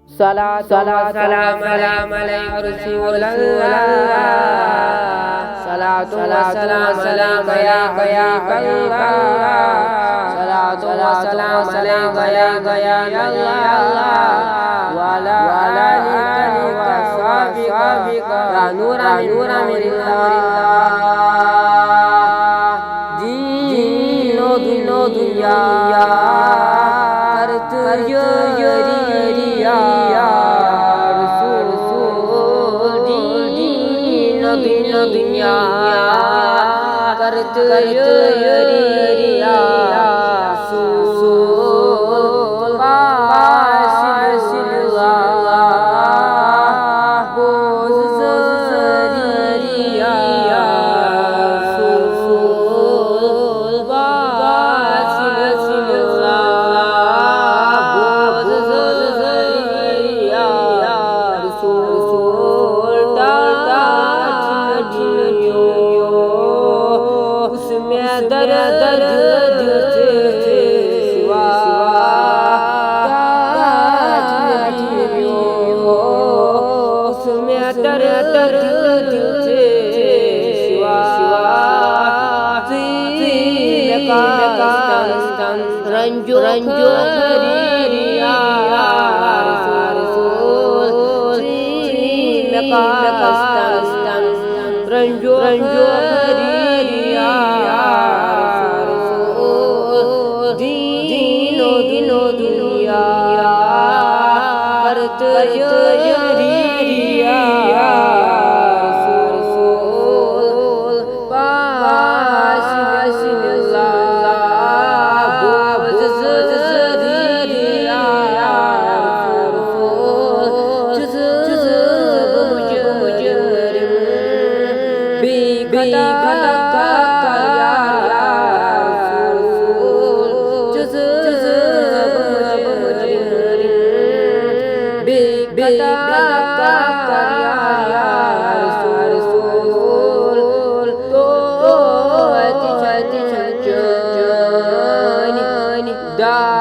सलाम सलाम अलैका रसूलल्लाह, सलातो व सलाम अलैका या हबीबल्लाह, सलातो व सलाम अलैका या अल्लाह व अला आलिका व सहाबिका या नूरा मिन नूरिल्लाह। दीनो दुनिया करत यरिया रसूल, दीनो दुनिया करत यरिया रसूल, पासिल्ला बोझ जरिया रसूल, पासिल्ला बोझ जरिया रसूल, टाटा उसमें दर्द से सिवा उसमें दर्द से सिवा रंजो हरिया रसूल, रंजो हरिया रसूल, दीनो दुनिया करत यरिया रसूल, पासिल्ला बोझ जरिया रसूल, जुज़्ब मुजरिम बेखता या रसूल, जुज़्ब मुजरिम बेखता या रसूल, तो चलती